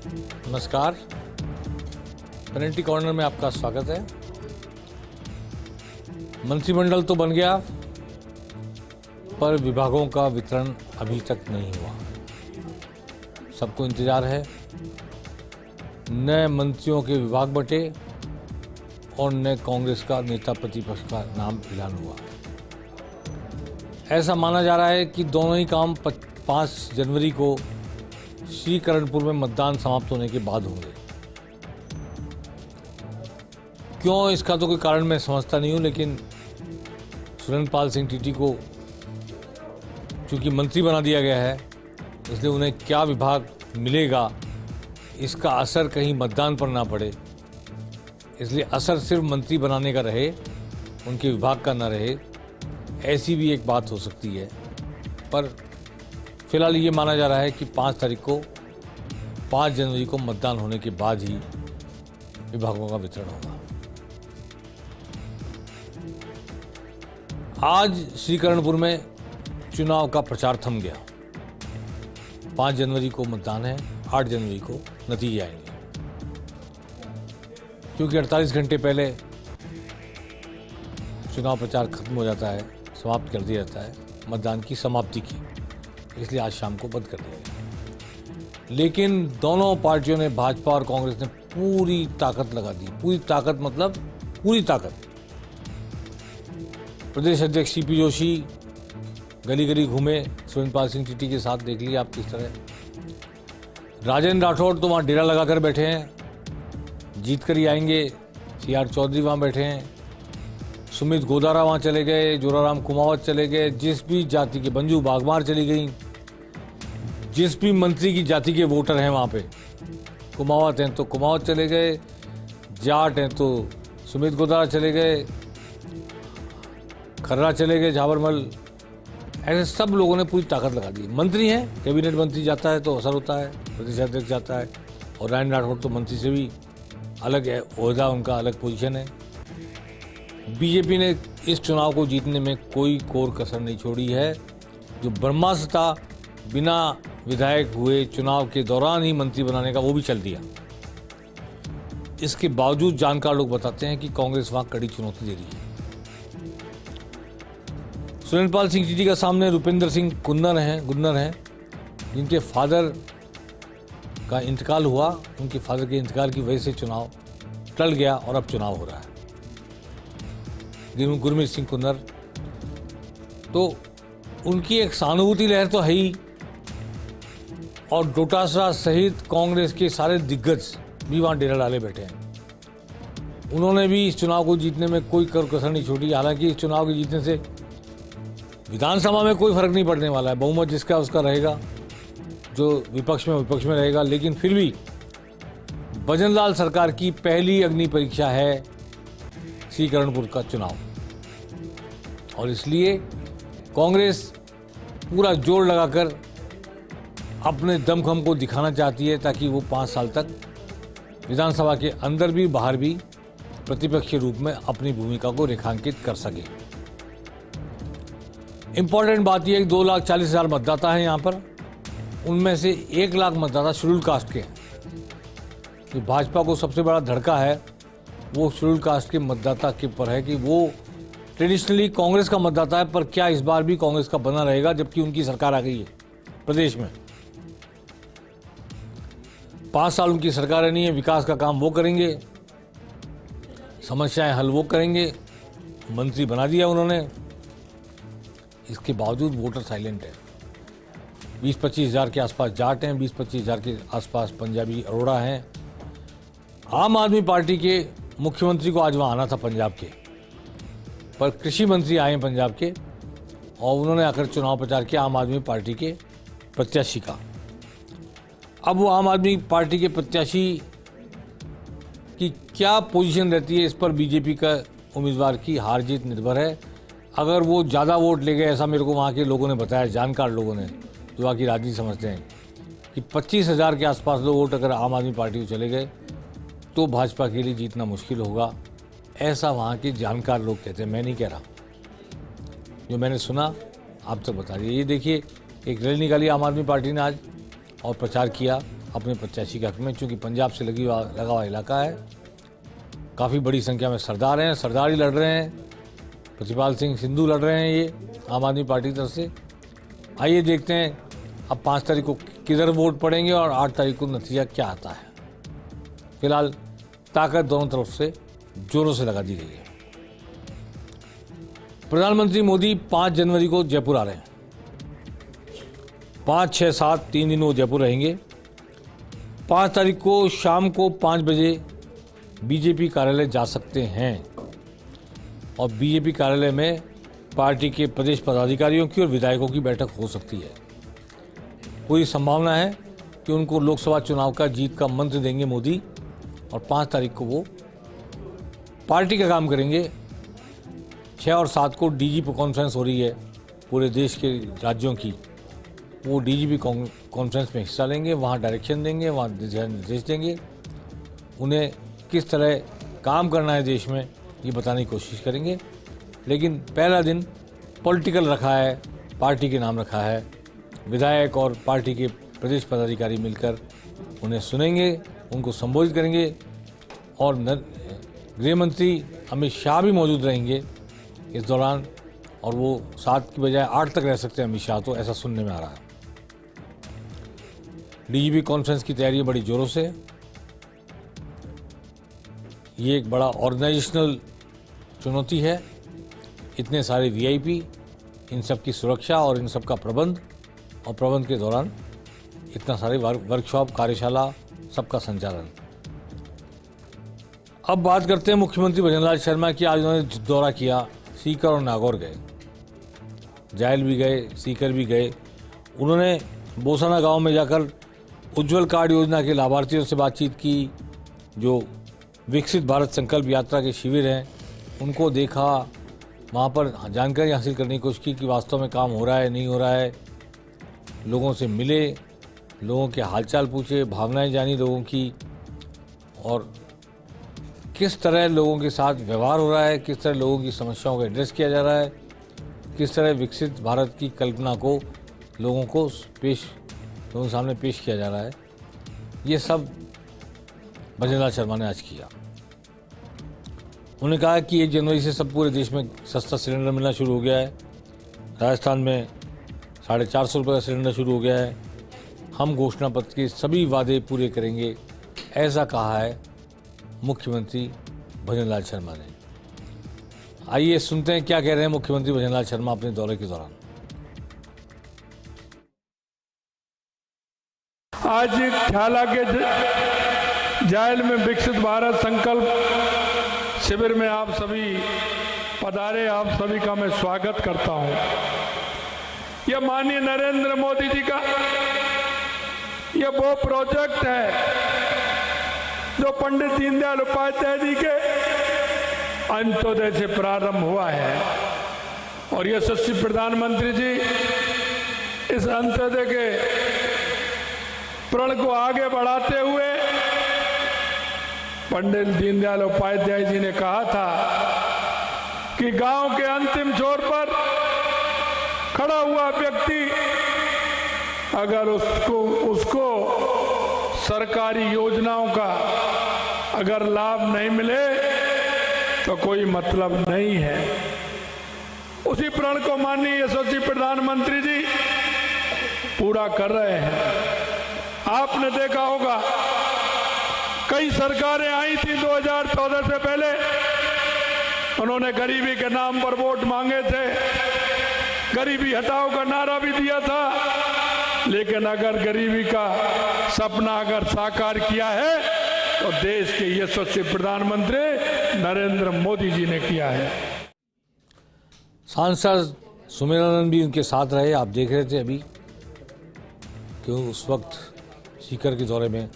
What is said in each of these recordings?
नमस्कार, penalty corner में आपका स्वागत है। मंत्रिमंडल तो बन गया, पर विभागों का वितरण अभी तक नहीं हुआ। सबको इंतजार है। नए मंत्रियों के विभाग बंटे और नए कांग्रेस का नेता प्रतिपक्ष का नाम ऐलान हुआ। ऐसा माना जा रहा है कि दोनों ही काम 5 जनवरी को श्रीकरणपुर में मतदान समाप्त होने के बाद होंगे। क्यों, इसका तो कोई कारण मैं समझता नहीं हूं, लेकिन सुरेंद्र सिंह टीटी को चूंकि मंत्री बना दिया गया है, इसलिए उन्हें क्या विभाग मिलेगा इसका असर कहीं मतदान पर ना पड़े, इसलिए असर सिर्फ मंत्री बनाने का रहे, उनके विभाग का ना रहे, ऐसी भी एक बात हो सकती है। पर फिलहाल ये माना जा रहा है कि 5 जनवरी को मतदान होने के बाद ही विभागों का वितरण होगा। आज श्रीकरणपुर में चुनाव का प्रचार थम गया। 5 जनवरी को मतदान है, 8 जनवरी को नतीजे आएंगे, क्योंकि 48 घंटे पहले चुनाव प्रचार खत्म हो जाता है, समाप्त कर दिया जाता है मतदान की समाप्ति की, इसलिए आज शाम को बंद कर दिया गया। लेकिन दोनों पार्टियों ने, भाजपा और कांग्रेस ने पूरी ताकत लगा दी। पूरी ताकत मतलब पूरी ताकत। प्रदेश अध्यक्ष सीपी जोशी गली गली घूमे सुरेंद्र सिंह टीटी के साथ, देख लिया आप किस तरह। राजेंद्र राठौड़ तो वहाँ डेरा लगाकर बैठे हैं, जीत कर ही आएंगे। CR चौधरी वहाँ बैठे हैं, सुमित गोदारा वहाँ चले गए, जोराराम कुमावत चले गए, जिस भी जाति के, मंजू बागमार चली गई, जिस भी मंत्री की जाति के वोटर हैं वहाँ पे, कुमावत हैं तो कुमावत चले गए, जाट हैं तो सुमित गोदारा चले गए, खर्रा चले गए, झाबरमल, ऐसे सब लोगों ने पूरी ताकत लगा दी। मंत्री हैं, कैबिनेट मंत्री जाता है तो असर होता है, प्रदेश अध्यक्ष जाता है, और राजेंद्र राठौड़ तो मंत्री से भी अलग है, ओहदा उनका अलग पोजीशन है। बीजेपी ने इस चुनाव को जीतने में कोई कोर कसर नहीं छोड़ी है। जो ब्रह्मास्त्र था बिना विधायक हुए चुनाव के दौरान ही मंत्री बनाने का, वो भी चल दिया। इसके बावजूद जानकार लोग बताते हैं कि कांग्रेस वहां कड़ी चुनौती दे रही है। सुरेंद्र सिंह टीटी का सामने रुपेंद्र सिंह गुन्नर हैं, जिनके फादर का इंतकाल हुआ। उनके फादर के इंतकाल की वजह से चुनाव टल गया और अब चुनाव हो रहा है। गुरमीत सिंह कुन्नर, तो उनकी एक सहानुभूति लहर तो है ही, और डोटासरा सहित कांग्रेस के सारे दिग्गज भी वहां डेरा डाले बैठे हैं। उन्होंने भी इस चुनाव को जीतने में कोई कसर नहीं छोड़ी। हालांकि इस चुनाव के जीतने से विधानसभा में कोई फर्क नहीं पड़ने वाला है, बहुमत जिसका उसका रहेगा, जो विपक्ष में रहेगा। लेकिन फिर भी भजनलाल सरकार की पहली अग्नि परीक्षा है श्रीकरणपुर का चुनाव, और इसलिए कांग्रेस पूरा जोर लगाकर अपने दमखम को दिखाना चाहती है, ताकि वो 5 साल तक विधानसभा के अंदर भी बाहर भी प्रतिपक्ष के रूप में अपनी भूमिका को रेखांकित कर सके। इंपॉर्टेंट बात यह है कि 2,40,000 मतदाता हैं यहाँ पर, उनमें से 1 लाख मतदाता शेड्यूल कास्ट के हैं। जो भाजपा को सबसे बड़ा धड़का है वो शेड्यूल कास्ट के मतदाता के ऊपर है कि वो ट्रेडिशनली कांग्रेस का मतदाता है, पर क्या इस बार भी कांग्रेस का बना रहेगा जबकि उनकी सरकार आ गई है प्रदेश में। 5 साल उनकी सरकार नहीं है, विकास का काम वो करेंगे, समस्याएं हल वो करेंगे, मंत्री बना दिया उन्होंने। इसके बावजूद वोटर साइलेंट है। 20-25 हज़ार के आसपास जाट हैं, 20-25 हज़ार के आसपास पंजाबी अरोड़ा हैं। आम आदमी पार्टी के मुख्यमंत्री को आज वहाँ आना था पंजाब के, पर कृषि मंत्री आए पंजाब के, और उन्होंने आकर चुनाव प्रचार किया आम आदमी पार्टी के प्रत्याशी का। अब वो आम आदमी पार्टी के प्रत्याशी की क्या पोजीशन रहती है, इस पर बीजेपी का उम्मीदवार की हार जीत निर्भर है। अगर वो ज़्यादा वोट ले गए, ऐसा मेरे को वहाँ के लोगों ने बताया, जानकार लोगों ने जो वहाँ की राजनीति समझते हैं, कि 25,000 के आसपास लोग वोट अगर आम आदमी पार्टी को चले गए तो भाजपा के लिए जीतना मुश्किल होगा, ऐसा वहाँ के जानकार लोग कहते हैं। मैं नहीं कह रहा, जो मैंने सुना आप तक बता दिया। ये देखिए, एक रैली निकाली आम आदमी पार्टी ने आज और प्रचार किया अपने प्रत्याशी के हक में, क्योंकि पंजाब से लगा हुआ इलाका है। काफ़ी बड़ी संख्या में सरदार हैं, सरदार ही लड़ रहे हैं, प्रतिपाल सिंह सिंधु लड़ रहे हैं ये आम आदमी पार्टी की तरफ से। आइए देखते हैं अब 5 तारीख को किधर वोट पड़ेंगे और 8 तारीख को नतीजा क्या आता है। फिलहाल ताकत दोनों तरफ से जोरों से लगा दी गई है। प्रधानमंत्री मोदी 5 जनवरी को जयपुर आ रहे हैं। 5, 6, 7 3 दिन वो जयपुर रहेंगे। 5 तारीख को शाम को 5 बजे बीजेपी कार्यालय जा सकते हैं और बीजेपी कार्यालय में पार्टी के प्रदेश पदाधिकारियों की और विधायकों की बैठक हो सकती है। पूरी संभावना है कि उनको लोकसभा चुनाव का जीत का मंत्र देंगे मोदी और 5 तारीख को वो पार्टी का काम करेंगे। 6 और 7 को डीजीपी कॉन्फ्रेंस हो रही है पूरे देश के राज्यों की, वो डीजीपी कॉन्फ्रेंस में हिस्सा लेंगे, वहाँ डायरेक्शन देंगे, वहाँ दिशा निर्देश देंगे, उन्हें किस तरह काम करना है देश में ये बताने की कोशिश करेंगे। लेकिन पहला दिन पॉलिटिकल रखा है, पार्टी के नाम रखा है। विधायक और पार्टी के प्रदेश पदाधिकारी मिलकर उन्हें सुनेंगे, उनको संबोधित करेंगे और गृह मंत्री अमित शाह भी मौजूद रहेंगे इस दौरान, और वो 7 की बजाय 8 तक रह सकते हैं अमित शाह, तो ऐसा सुनने में आ रहा है। डीजीपी कॉन्फ्रेंस की तैयारी बड़ी जोरों से है। ये एक बड़ा ऑर्गेनाइजेशनल चुनौती है। इतने सारे वीआईपी, इन सब की सुरक्षा और इन सब का प्रबंध, और प्रबंध के दौरान इतना सारे वर्कशॉप, कार्यशाला, सबका संचालन। अब बात करते हैं मुख्यमंत्री भजनलाल शर्मा की। आज उन्होंने दौरा किया, सीकर और नागौर गए, जायल भी गए, सीकर भी गए। उन्होंने बोसाना गांव में जाकर उज्ज्वल कार्ड योजना के लाभार्थियों से बातचीत की। जो विकसित भारत संकल्प यात्रा के शिविर हैं उनको देखा, वहाँ पर जानकारी हासिल करने की कोशिश की कि वास्तव में काम हो रहा है, नहीं हो रहा है। लोगों से मिले, लोगों के हालचाल पूछे, भावनाएं जानी लोगों की, और किस तरह लोगों के साथ व्यवहार हो रहा है, किस तरह लोगों की समस्याओं को एड्रेस किया जा रहा है, किस तरह विकसित भारत की कल्पना को लोगों के सामने पेश किया जा रहा है। ये सब भजनलाल शर्मा ने आज किया। उन्होंने कहा कि 1 जनवरी से सब पूरे देश में सस्ता सिलेंडर मिलना शुरू हो गया है। राजस्थान में 450 रुपये का सिलेंडर शुरू हो गया है। हम घोषणा पत्र के सभी वादे पूरे करेंगे, ऐसा कहा है मुख्यमंत्री भजनलाल शर्मा ने। आइए सुनते हैं क्या कह रहे हैं मुख्यमंत्री भजनलाल शर्मा अपने दौरे के दौरान। आज ख्याला के जायल में विकसित भारत संकल्प शिविर में आप सभी पधारे, आप सभी का मैं स्वागत करता हूं। यह माननीय नरेंद्र मोदी जी का यह वो प्रोजेक्ट है जो पंडित दीनदयाल उपाध्याय जी के अंत्योदय से प्रारंभ हुआ है, और यशस्वी प्रधानमंत्री जी इस अंत्योदय के प्रण को आगे बढ़ाते हुए पंडित दीनदयाल उपाध्याय जी ने कहा था कि गांव के अंतिम छोर पर खड़ा हुआ व्यक्ति अगर उसको सरकारी योजनाओं का अगर लाभ नहीं मिले तो कोई मतलब नहीं है। उसी प्रण को माननीय यशस्वी प्रधानमंत्री जी पूरा कर रहे हैं। आपने देखा होगा कई सरकारें आई थी 2014 से पहले, उन्होंने गरीबी के नाम पर वोट मांगे थे, गरीबी हटाओ का नारा भी दिया था, लेकिन अगर गरीबी का सपना अगर साकार किया है तो देश के यशस्वी प्रधानमंत्री नरेंद्र मोदी जी ने किया है। सांसद सुमेरानंद भी उनके साथ रहे। आप देख रहे थे अभी कि उस वक्त सीकर के दौरे में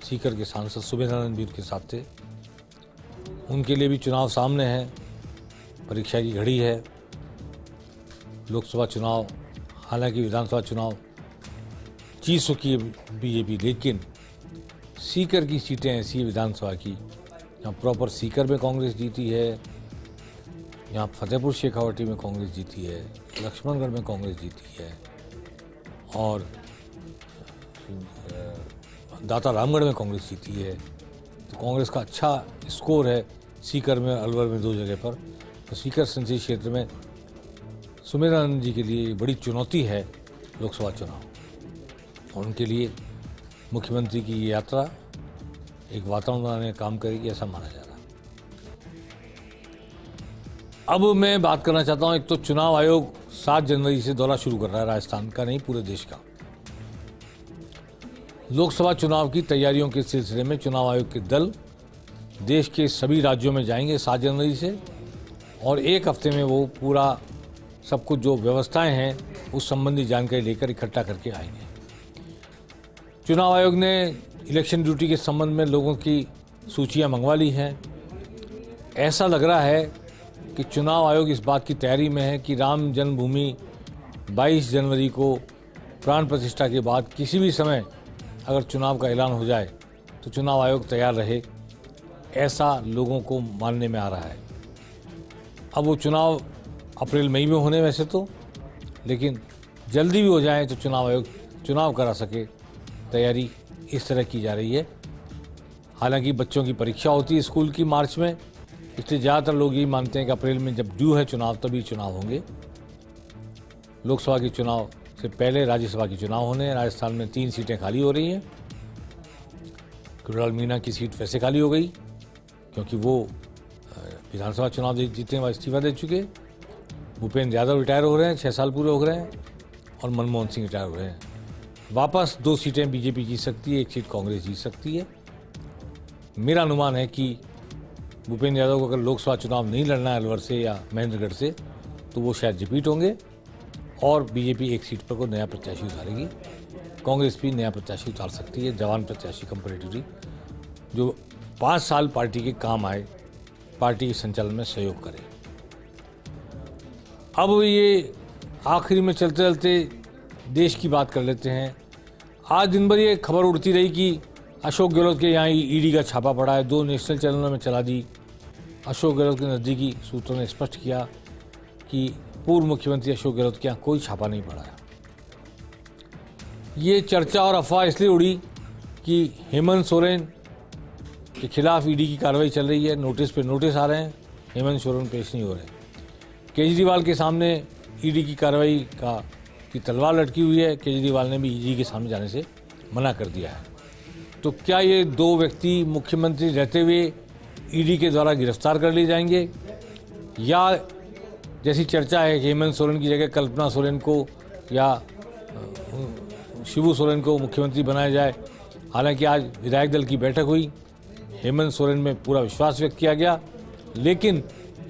सीकर के सांसद सुमेरानंद भी उनके साथ थे। उनके लिए भी चुनाव सामने है, परीक्षा की घड़ी है। लोकसभा चुनाव, हालांकि विधानसभा चुनाव जीत चुकी है बीजेपी, लेकिन सीकर की सीटें ऐसी है विधानसभा की, यहाँ प्रॉपर सीकर में कांग्रेस जीती है, यहाँ फतेहपुर शेखावटी में कांग्रेस जीती है, लक्ष्मणगढ़ में कांग्रेस जीती है, और दाता रामगढ़ में कांग्रेस जीती है, तो कांग्रेस का अच्छा स्कोर है सीकर में, अलवर में 2 जगह पर। तो सीकर संसदीय क्षेत्र में सुमेधानंद जी के लिए बड़ी चुनौती है लोकसभा चुनाव, और उनके लिए मुख्यमंत्री की ये यात्रा एक वातावरण बनाने का काम करेगी, ऐसा माना जा रहा है। अब मैं बात करना चाहता हूं, एक तो चुनाव आयोग 7 जनवरी से दौरा शुरू कर रहा है, राजस्थान का नहीं पूरे देश का। लोकसभा चुनाव की तैयारियों के सिलसिले में चुनाव आयोग के दल देश के सभी राज्यों में जाएंगे 7 जनवरी से, और 1 हफ्ते में वो पूरा सब कुछ जो व्यवस्थाएं हैं उस संबंधी जानकारी लेकर इकट्ठा करके आएंगे। चुनाव आयोग ने इलेक्शन ड्यूटी के संबंध में लोगों की सूचियां मंगवा ली हैं। ऐसा लग रहा है कि चुनाव आयोग इस बात की तैयारी में है कि राम जन्मभूमि 22 जनवरी को प्राण प्रतिष्ठा के बाद किसी भी समय अगर चुनाव का ऐलान हो जाए तो चुनाव आयोग तैयार रहे, ऐसा लोगों को मानने में आ रहा है। अब वो चुनाव अप्रैल मई में होने वैसे तो, लेकिन जल्दी भी हो जाए तो चुनाव आयोग चुनाव करा सके, तैयारी इस तरह की जा रही है। हालांकि बच्चों की परीक्षा होती है स्कूल की मार्च में, इसलिए ज़्यादातर लोग यही मानते हैं कि अप्रैल में जब ड्यू है चुनाव तभी चुनाव होंगे। लोकसभा के चुनाव से पहले राज्यसभा के चुनाव होने हैं। राजस्थान में 3 सीटें खाली हो रही हैं। कृणाल मीना की सीट वैसे खाली हो गई क्योंकि वो विधानसभा चुनाव जीतने वाले इस्तीफा दे चुके। भूपेंद्र यादव रिटायर हो रहे हैं, 6 साल पूरे हो गए हैं, और मनमोहन सिंह रिटायर हो रहे हैं। वापस 2 सीटें बीजेपी जीत सकती है, 1 सीट कांग्रेस जीत सकती है। मेरा अनुमान है कि भूपेंद्र यादव को अगर लोकसभा चुनाव नहीं लड़ना है अलवर से या महेंद्रगढ़ से, तो वो शायद रिपीट होंगे, और बीजेपी 1 सीट पर को नया प्रत्याशी उतारेगी। कांग्रेस भी नया प्रत्याशी उतार सकती है, जवान प्रत्याशी कंपैरेटिवली, जो 5 साल पार्टी के काम आए, पार्टी के संचालन में सहयोग करे। अब ये आखिरी में चलते चलते देश की बात कर लेते हैं। आज दिन भर ये खबर उड़ती रही कि अशोक गहलोत के यहाँ ईडी का छापा पड़ा है, 2 नेशनल चैनलों में चला दी। अशोक गहलोत के नज़दीकी सूत्रों ने स्पष्ट किया कि पूर्व मुख्यमंत्री अशोक गहलोत के यहाँ कोई छापा नहीं पड़ा है। ये चर्चा और अफवाह इसलिए उड़ी कि हेमंत सोरेन के खिलाफ ईडी की कार्रवाई चल रही है, नोटिस पे नोटिस आ रहे हैं, हेमंत सोरेन पेश नहीं हो रहे। केजरीवाल के सामने ईडी की कार्रवाई की तलवार लटकी हुई है, केजरीवाल ने भी ईडी के सामने जाने से मना कर दिया है। तो क्या ये 2 व्यक्ति मुख्यमंत्री रहते हुए ईडी के द्वारा गिरफ्तार कर लिए जाएंगे, या जैसी चर्चा है कि हेमंत सोरेन की जगह कल्पना सोरेन को या शिबू सोरेन को मुख्यमंत्री बनाया जाए। हालांकि आज विधायक दल की बैठक हुई, हेमंत सोरेन में पूरा विश्वास व्यक्त किया गया, लेकिन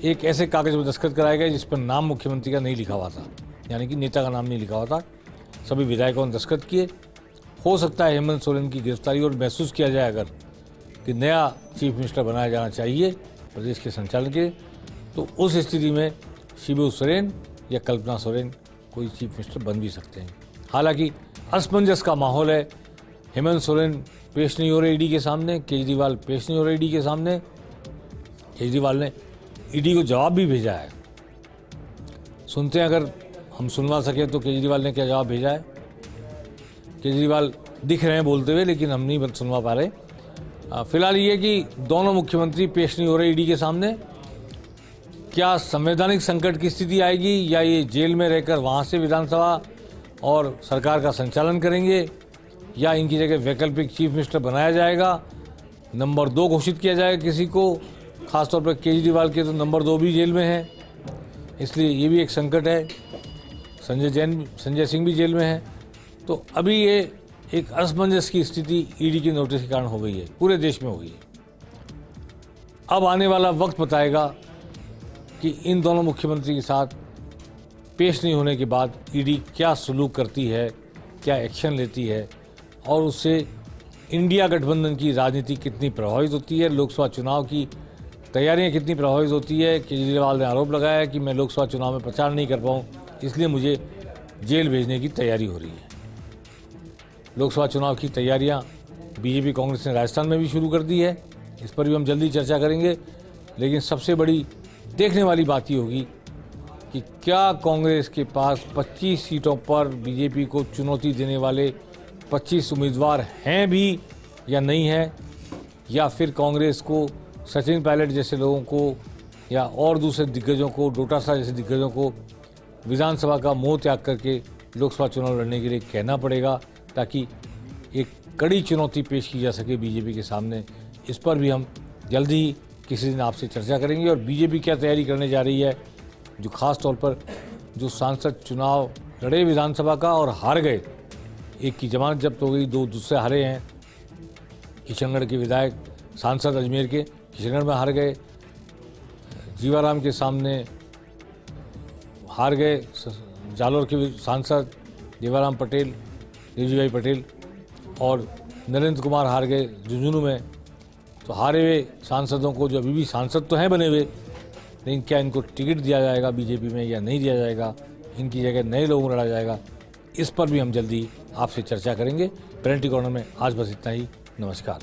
एक ऐसे कागज में दस्तखत कराया गया जिस पर नाम मुख्यमंत्री का नहीं लिखा हुआ था, यानी कि नेता का नाम नहीं लिखा हुआ था। सभी विधायकों ने दस्तखत किए। हो सकता है हेमंत सोरेन की गिरफ्तारी और महसूस किया जाए अगर कि नया चीफ मिनिस्टर बनाया जाना चाहिए प्रदेश के संचालन के, तो उस स्थिति में शिबू सोरेन या कल्पना सोरेन कोई चीफ मिनिस्टर बन भी सकते हैं। हालांकि असमंजस का माहौल है। हेमंत सोरेन पेश नहीं हो रहे ईडी के सामने, केजरीवाल पेश नहीं हो रहे ईडी के सामने। केजरीवाल ने ईडी को जवाब भी भेजा है। सुनते हैं, अगर हम सुनवा सके तो केजरीवाल ने क्या जवाब भेजा है। केजरीवाल दिख रहे हैं बोलते हुए, लेकिन हम नहीं सुनवा पा रहे। फिलहाल ये कि दोनों मुख्यमंत्री पेश नहीं हो रहे ईडी के सामने। क्या संवैधानिक संकट की स्थिति आएगी, या ये जेल में रहकर वहाँ से विधानसभा और सरकार का संचालन करेंगे, या इनकी जगह वैकल्पिक चीफ मिनिस्टर बनाया जाएगा, नंबर 2 घोषित किया जाएगा किसी को। खासतौर पर केजरीवाल के तो नंबर 2 भी जेल में है, इसलिए ये भी एक संकट है। संजय सिंह भी जेल में है। तो अभी ये एक असमंजस की स्थिति ईडी के नोटिस के कारण हो गई है, पूरे देश में हो गई है। अब आने वाला वक्त बताएगा कि इन दोनों मुख्यमंत्री के साथ पेश नहीं होने के बाद ईडी क्या सलूक करती है, क्या एक्शन लेती है, और उससे इंडिया गठबंधन की राजनीति कितनी प्रभावित होती है, लोकसभा चुनाव की तैयारियां कितनी प्रभावित होती है। केजरीवाल ने आरोप लगाया है कि मैं लोकसभा चुनाव में प्रचार नहीं कर पाऊँ, इसलिए मुझे जेल भेजने की तैयारी हो रही है। लोकसभा चुनाव की तैयारियां बीजेपी कांग्रेस ने राजस्थान में भी शुरू कर दी है, इस पर भी हम जल्दी चर्चा करेंगे। लेकिन सबसे बड़ी देखने वाली बात ये होगी कि क्या कांग्रेस के पास 25 सीटों पर बीजेपी को चुनौती देने वाले 25 उम्मीदवार हैं भी, या नहीं है, या फिर कांग्रेस को सचिन पायलट जैसे लोगों को या और दूसरे दिग्गजों को, डोटासरा जैसे दिग्गजों को विधानसभा का मोह त्याग करके लोकसभा चुनाव लड़ने के लिए कहना पड़ेगा, ताकि एक कड़ी चुनौती पेश की जा सके बीजेपी के सामने। इस पर भी हम जल्दी ही किसी दिन आपसे चर्चा करेंगे। और बीजेपी क्या तैयारी करने जा रही है, जो खास तौर पर जो सांसद चुनाव लड़े विधानसभा का और हार गए, एक की जमानत जब्त हो गई, 2 दूसरे हारे हैं, किशनगढ़ के विधायक सांसद अजमेर के किशनगढ़ में हार गए, जीवाराम के सामने हार गए जालोर के सांसद देवाराम पटेल, देवजी भाई पटेल, और नरेंद्र कुमार हार गए झुंझुनू में। तो हारे हुए सांसदों को, जो अभी भी सांसद तो हैं बने हुए, लेकिन क्या इनको टिकट दिया जाएगा बीजेपी में या नहीं दिया जाएगा, इनकी जगह नए लोगों को लड़ा जाएगा, इस पर भी हम जल्दी आपसे चर्चा करेंगे। पेरेंटी कॉर्नर में आज बस इतना ही। नमस्कार।